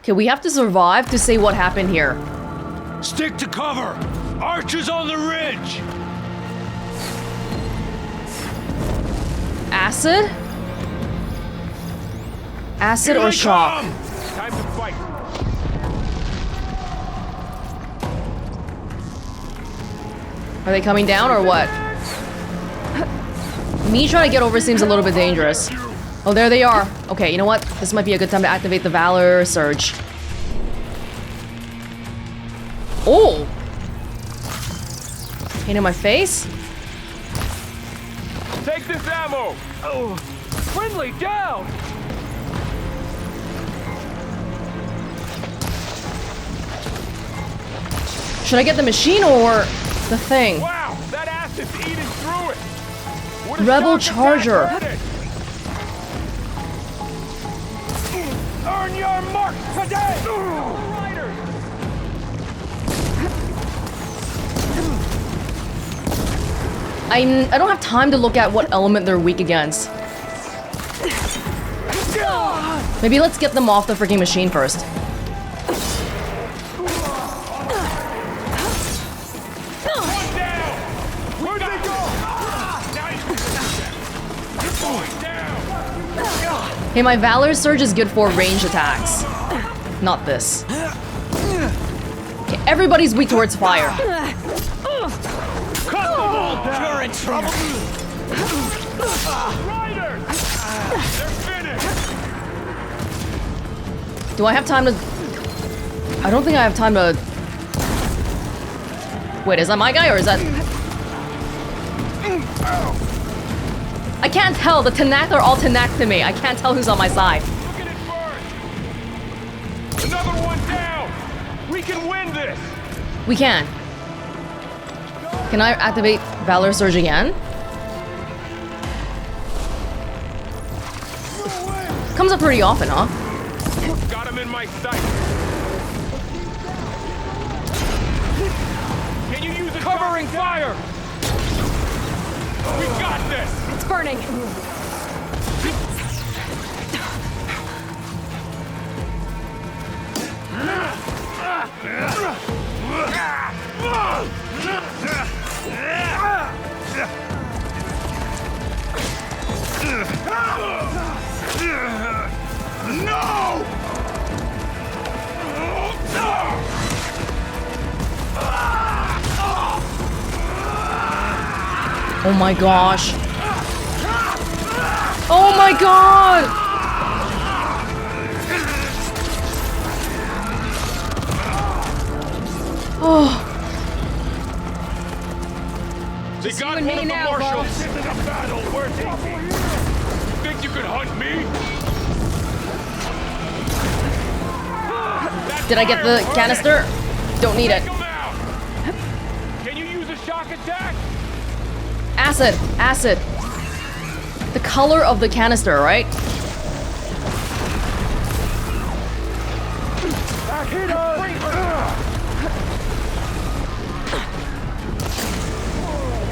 Okay, we have to survive to say what happened here. Stick to cover! Archers on the ridge! Acid? Acid or shock? Time to fight. Are they coming down or what? Me trying to get over seems a little bit dangerous. Oh, there they are. Okay, you know what? This might be a good time to activate the Valor Surge. Oh! Pain in my face? Take this ammo! Oh, friendly down! Should I get the machine or the thing? Wow, that acid's eating through it! What a Rebel shock Charger. attack hurt it. Earn your mark today! Riders! I don't have time to look at what element they're weak against. Maybe let's get them off the freaking machine first. Hey, my Valor Surge is good for range attacks. Not this. Okay, everybody's weak towards fire. Cut them all down. You're in trouble. Riders! They're finished. Do I have time to... I don't think I have time to... Wait, is that my guy or is that... I can't tell. The Tenakth are all Tenakth to me. I can't tell who's on my side. Look at it burn. Another one down. We can win this. We can. Can I activate Valor Surge again? Comes up pretty often, huh? Got him in my sight. Can you use it? Covering fire. We got this. It's burning. No! Oh my gosh. Oh my god! Oh. They got one of the marshals. This is a battle worth it. Think you could hunt me? Did I get the canister? Don't need it. Can you use a shock attack? Acid, acid. The color of the canister, right? Hit us!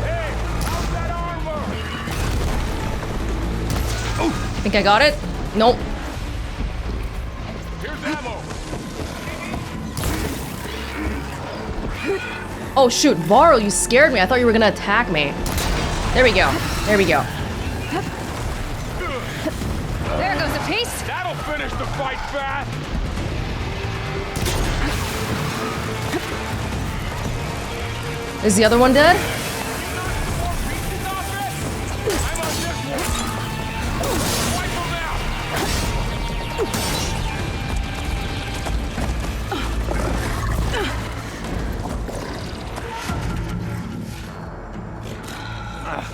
Hey, how's that armor? Think I got it? Nope. Here's ammo. Oh shoot, Varl, you scared me. I thought you were gonna attack me. There we go. There we go. There goes a piece. That'll finish the fight fast. Is the other one dead?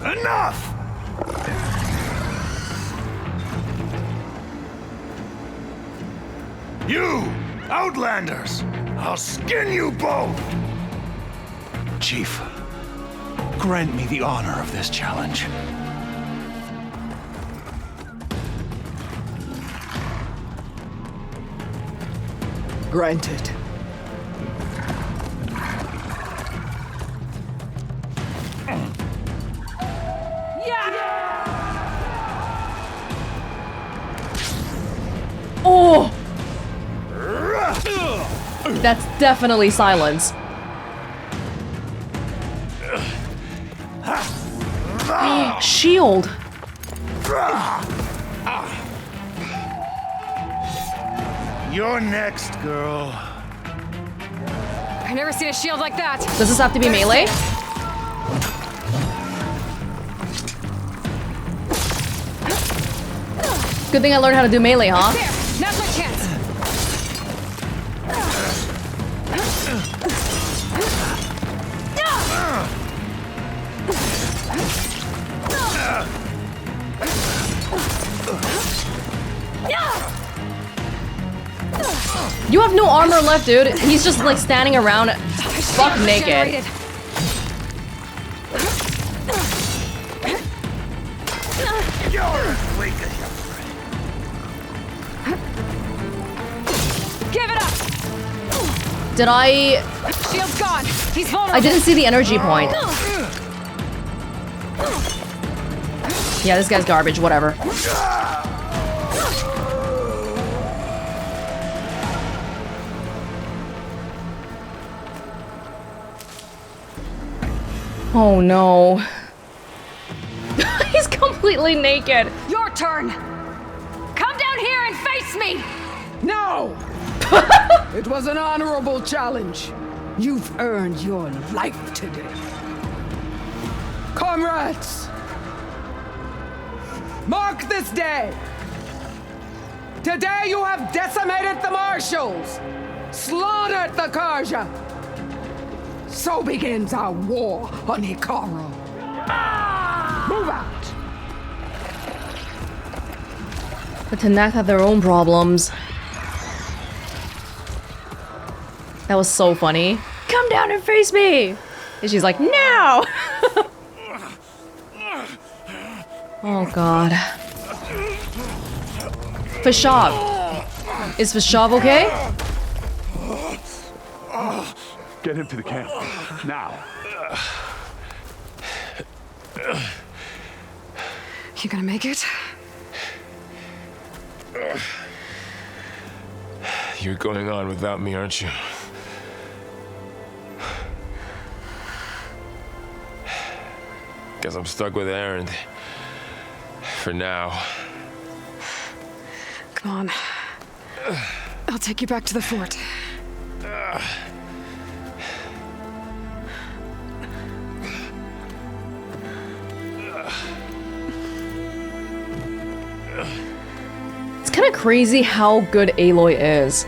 Enough! You, Outlanders! I'll skin you both! Chief, grant me the honor of this challenge. Granted. Oh! That's definitely silence. Shield. You're next, girl. I've never seen a shield like that. Does this have to be melee? Good thing I learned how to do melee, huh? There, now's my chance. You have no armor left, dude. He's just like standing around buck naked. Give it up. Did I... Shield's gone. He's vulnerable. I didn't see the energy point. Yeah, this guy's garbage, whatever. Oh no. He's come. completely naked. Your turn. Come down here and face me. No! It was an honorable challenge. You've earned your life today. Comrades, mark this day. Today you have decimated the marshals, slaughtered the Carja. So begins our war on Hikaru. Move out. The Tenakth have their own problems. That was so funny. Come down and face me! And she's like, no! Oh god. Fashav. Is Fashav okay? Get him to the camp. Now. You gonna make it? You're going on without me, aren't you? Guess I'm stuck with Aaron. For now. Come on. I'll take you back to the fort. It's kind of crazy how good Aloy is.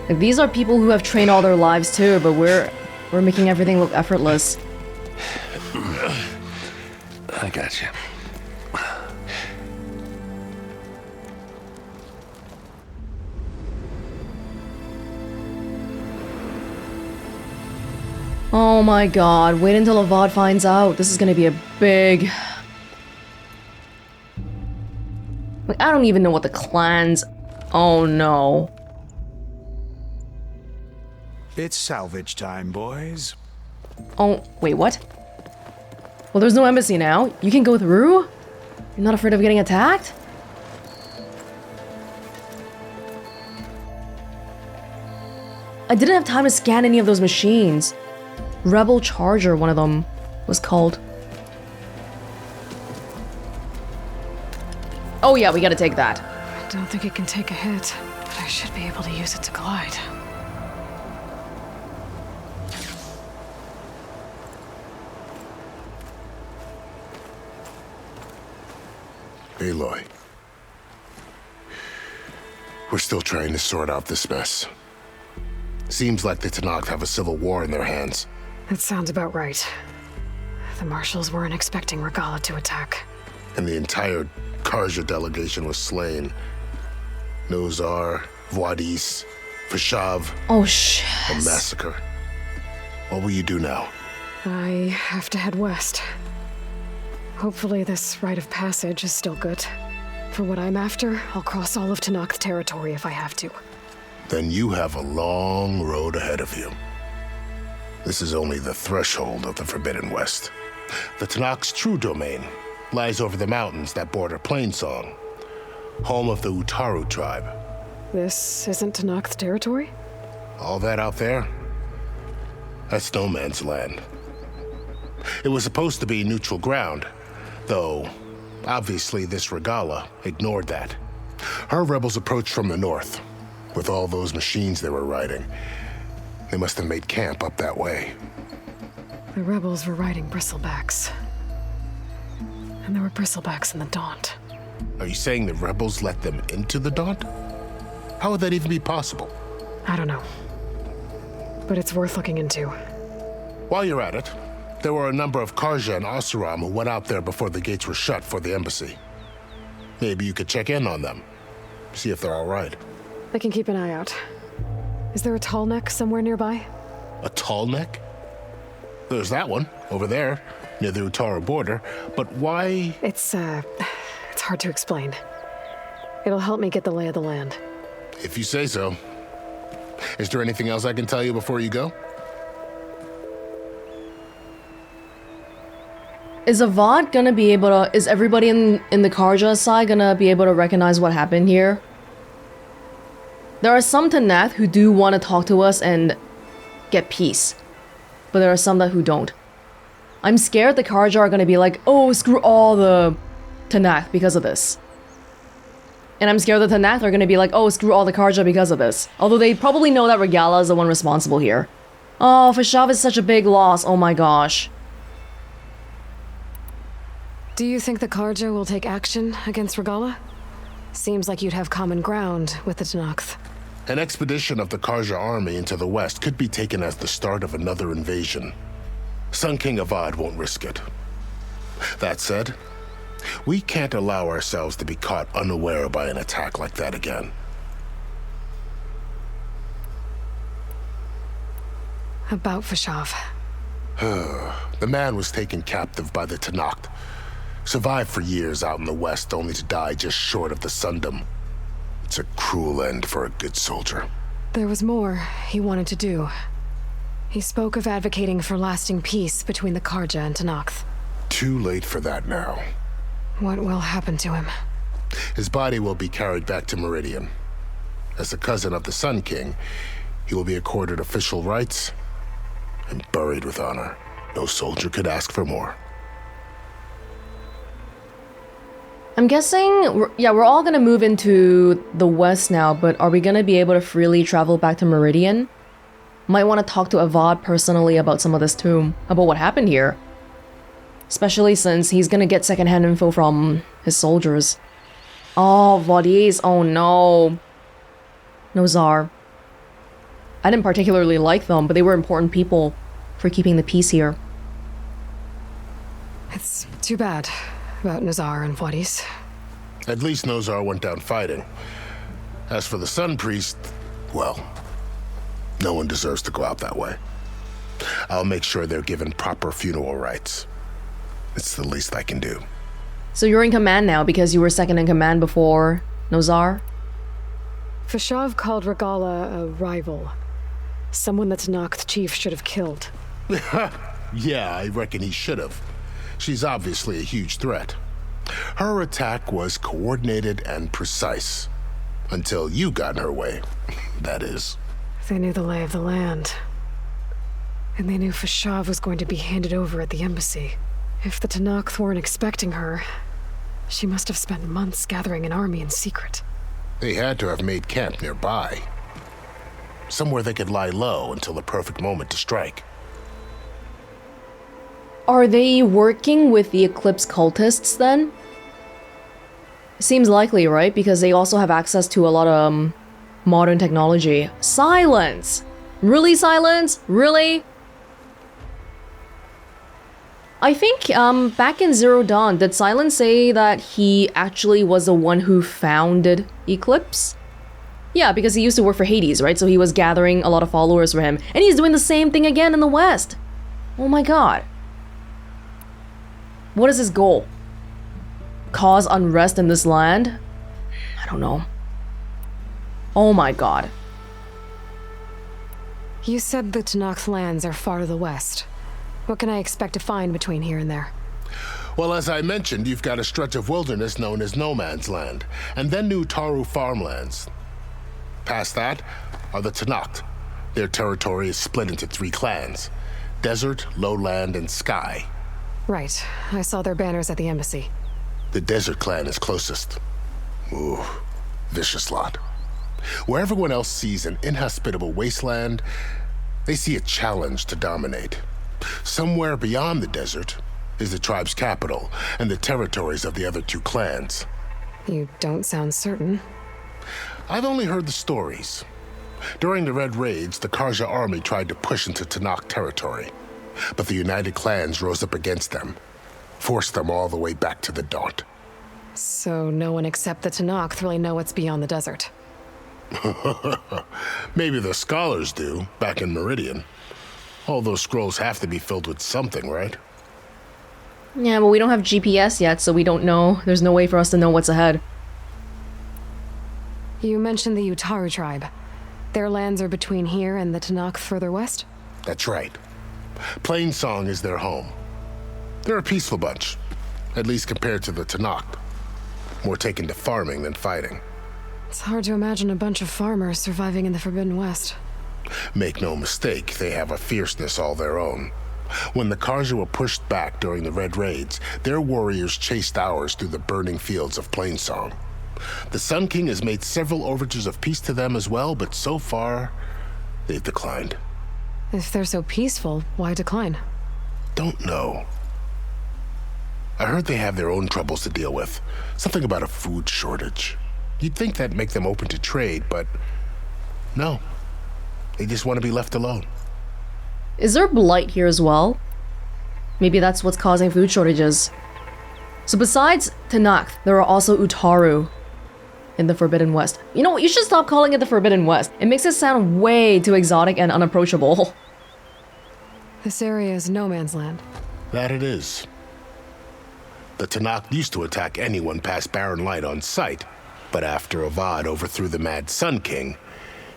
Like, these are people who have trained all their lives too, but we're making everything look effortless. I got you. Oh my god, wait until Avad finds out. This is gonna be a big... Like, I don't even know what the clans... Oh no. It's salvage time, boys. Oh, wait, what? Well, there's no embassy now. You can go through? You're not afraid of getting attacked? I didn't have time to scan any of those machines. Rebel Charger, one of them was called. Oh yeah, we gotta take that. I don't think it can take a hit, but I should be able to use it to glide. Aloy. We're still trying to sort out this mess. Seems like the Tenakth have a civil war in their hands. That sounds about right. The marshals weren't expecting Regala to attack. And the entire Carja delegation was slain. Nozar, Voidis, Fashav. Oh shit. A massacre. What will you do now? I have to head west. Hopefully this rite of passage is still good. For what I'm after, I'll cross all of Tenakth territory if I have to. Then you have a long road ahead of you. This is only the threshold of the Forbidden West. The Tenakth's true domain lies over the mountains that border Plainsong, home of the Utaru tribe. This isn't Tenakth territory? All that out there? That's no man's land. It was supposed to be neutral ground, though obviously this Regala ignored that. Her rebels approached from the north. With all those machines they were riding, they must have made camp up that way. The rebels were riding bristlebacks. And there were bristlebacks in the Daunt. Are you saying the rebels let them into the Daunt? How would that even be possible? I don't know. But it's worth looking into. While you're at it, there were a number of Carja and Oseram who went out there before the gates were shut for the embassy. Maybe you could check in on them, see if they're all right. I can keep an eye out. Is there a tall neck somewhere nearby? A tall neck? There's that one, over there, near the Utaru border, but why? It's hard to explain. It'll help me get the lay of the land. If you say so. Is there anything else I can tell you before you go? Is Avad gonna be able to... Is everybody in the Carja side gonna be able to recognize what happened here? There are some Tenakth who do want to talk to us and get peace. But there are some who don't. I'm scared the Carja are gonna be like, oh, screw all the Tenakth because of this. And I'm scared that Tenakth are gonna be like, oh, screw all the Carja because of this. Although they probably know that Regala is the one responsible here. Oh, Fashav is such a big loss, oh my gosh. Do you think the Carja will take action against Regala? Seems like you'd have common ground with the Tenakth. An expedition of the Carja army into the west could be taken as the start of another invasion. Sun King Avad won't risk it. That said, we can't allow ourselves to be caught unaware by an attack like that again. About Fashav. The man was taken captive by the Tenakth. Survived for years out in the west, only to die just short of the Sundom. It's a cruel end for a good soldier. There was more he wanted to do. He spoke of advocating for lasting peace between the Carja and Tenakth. Too late for that now. What will happen to him? His body will be carried back to Meridian. As the cousin of the Sun King, he will be accorded official rights and buried with honor. No soldier could ask for more. I'm guessing, we're all gonna move into the west now, but are we gonna be able to freely travel back to Meridian? Might want to talk to Avad personally about some of this too, about what happened here. Especially since he's gonna get secondhand info from his soldiers. Oh, Vaudiers, oh no. Nozar. I didn't particularly like them, but they were important people for keeping the peace here. It's too bad about Nozar and Vaudiers. At least Nozar went down fighting. As for the Sun Priest, well, no one deserves to go out that way. I'll make sure they're given proper funeral rites. It's the least I can do. So you're in command now because you were second in command before Nozar? Fashav called Regala a rival. Someone the Tenakth chief should have killed. Yeah, I reckon he should have. She's obviously a huge threat. Her attack was coordinated and precise. Until you got in her way, that is. They knew the lay of the land. And they knew Fashav was going to be handed over at the embassy. If the Tenakth weren't expecting her, she must have spent months gathering an army in secret. They had to have made camp nearby. Somewhere they could lie low until the perfect moment to strike. Are they working with the Eclipse cultists then? Seems likely, right? Because they also have access to a lot of modern technology. Silence! Really, Silence? Really? I think back in Zero Dawn, did Silence say that he actually was the one who founded Eclipse? Yeah, because he used to work for Hades, right? So he was gathering a lot of followers for him. And he's doing the same thing again in the West. Oh my god. What is his goal? Cause unrest in this land? I don't know. Oh my god. You said the Tenakth lands are far to the west. What can I expect to find between here and there? Well, as I mentioned, you've got a stretch of wilderness known as No Man's Land, and then New Taru farmlands. Past that are the Tenakth. Their territory is split into 3 clans: Desert, Lowland, and Sky. Right. I saw their banners at the embassy. The Desert clan is closest. Ooh, vicious lot. Where everyone else sees an inhospitable wasteland, they see a challenge to dominate. Somewhere beyond the desert is the tribe's capital and the territories of the other 2 clans. You don't sound certain. I've only heard the stories. During the Red Raids, the Carja army tried to push into Tenakth territory, but the united clans rose up against them, forced them all the way back to the Daunt. So no one except the Tenakth really know what's beyond the desert. Maybe the scholars do, back in Meridian. All those scrolls have to be filled with something, right? Yeah, but we don't have GPS yet, so we don't know. There's no way for us to know what's ahead. You mentioned the Utaru tribe. Their lands are between here and the Tenakth further west? That's right. Plainsong is their home. They're a peaceful bunch, at least compared to the Tenakth. More taken to farming than fighting. It's hard to imagine a bunch of farmers surviving in the Forbidden West. Make no mistake, they have a fierceness all their own. When the Carja were pushed back during the Red Raids, their warriors chased ours through the burning fields of Plainsong. The Sun King has made several overtures of peace to them as well, but so far, they've declined. If they're so peaceful, why decline? Don't know. I heard they have their own troubles to deal with. Something about a food shortage. You'd think that'd make them open to trade, but no. They just want to be left alone. Is there blight here as well? Maybe that's what's causing food shortages. So besides Tenakth, there are also Utaru in the Forbidden West. You know what? You should stop calling it the Forbidden West. It makes it sound way too exotic and unapproachable. This area is no man's land. That it is. The Tenakth used to attack anyone past Barren Light on sight, but after Avad overthrew the Mad Sun King,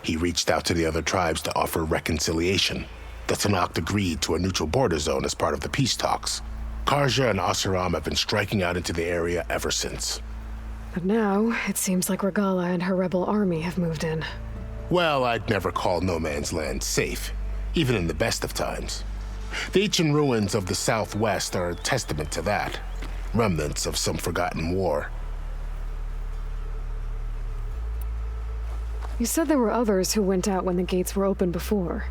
he reached out to the other tribes to offer reconciliation. The Tenakth agreed to a neutral border zone as part of the peace talks. Carja and Oseram have been striking out into the area ever since. But now, it seems like Regala and her rebel army have moved in. Well, I'd never call no man's land safe, even in the best of times. The ancient ruins of the Southwest are a testament to that. Remnants of some forgotten war. You said there were others who went out when the gates were open before.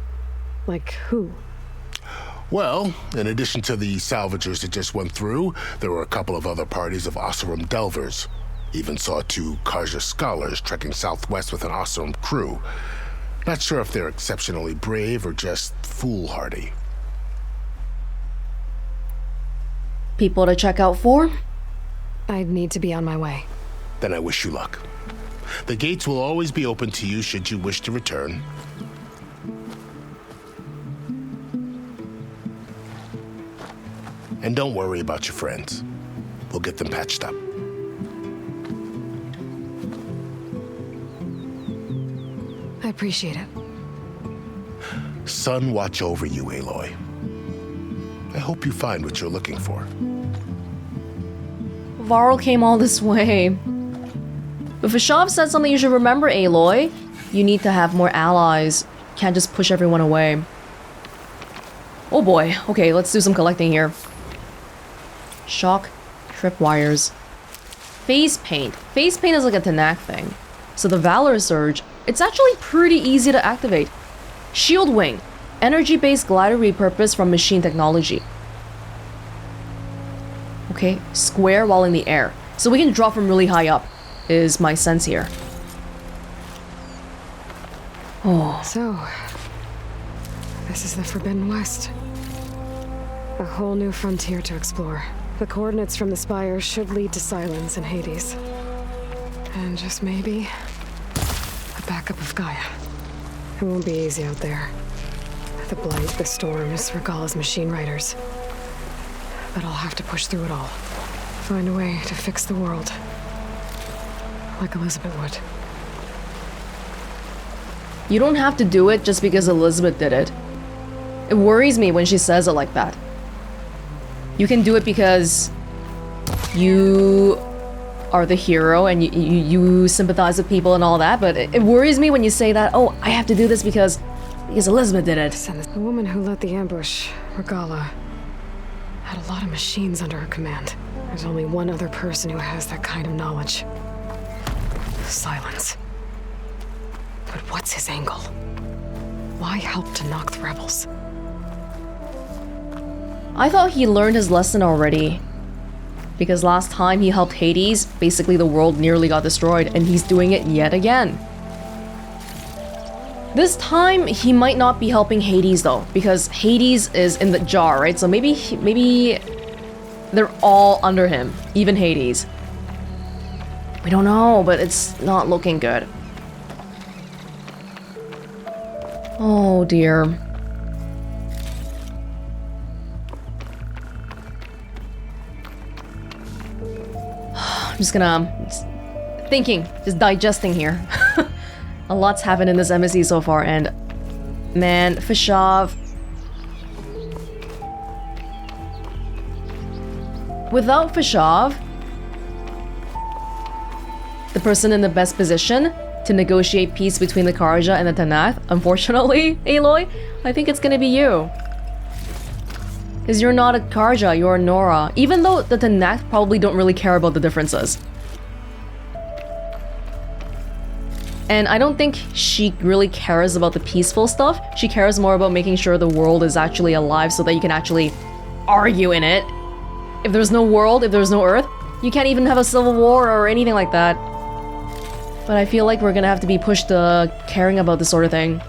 Like who? Well, in addition to the salvagers that just went through, there were a couple of other parties of Oseram delvers. Even saw 2 Carja scholars trekking southwest with an Oseram crew. Not sure if they're exceptionally brave or just foolhardy. People to check out for? I'd need to be on my way. Then I wish you luck. The gates will always be open to you should you wish to return. And don't worry about your friends. We'll get them patched up. I appreciate it. Sun watch over you, Aloy. I hope you find what you're looking for. Varl came all this way. But Fashav said something you should remember, Aloy. You need to have more allies. Can't just push everyone away. Oh boy. Okay, let's do some collecting here. Shock, tripwires. Face paint. Face paint is like a Tenakth thing. So the Valor Surge, it's actually pretty easy to activate. Shield Wing. Energy-based glider repurposed from machine technology. Okay, square while in the air. So we can drop from really high up, is my sense here. Oh. So, this is the Forbidden West. A whole new frontier to explore. The coordinates from the spires should lead to Silence and Hades. And just maybe, a backup of Gaia. It won't be easy out there. The blight, the storms, Regala's machine riders. But I'll have to push through it all. Find a way to fix the world. Like Elizabeth would. You don't have to do it just because Elizabeth did it. It worries me when she says it like that. You can do it because you are the hero and you sympathize with people and all that, but it worries me when you say that, oh, I have to do this because Elizabeth did it. The woman who led the ambush, Regala, had a lot of machines under her command. There's only one other person who has that kind of knowledge. Silence. But what's his angle? Why help Tenakth rebels? I thought he learned his lesson already. Because last time he helped Hades, basically the world nearly got destroyed, and he's doing it yet again. This time, he might not be helping Hades though, because Hades is in the jar, right? So maybe they're all under him, even Hades. We don't know, but it's not looking good. Oh dear. I'm just thinking, just digesting here. A lot's happened in this embassy so far, and man, Fashav. Without Fashav, the person in the best position to negotiate peace between the Carja and the Tenakth, unfortunately, Aloy, I think it's gonna be you. Because you're not a Carja, you're a Nora. Even though the Tenakth probably don't really care about the differences. And I don't think she really cares about the peaceful stuff. She cares more about making sure the world is actually alive so that you can actually argue in it. If there's no world, if there's no Earth, you can't even have a civil war or anything like that. But I feel like we're gonna have to be pushed to caring about this sort of thing.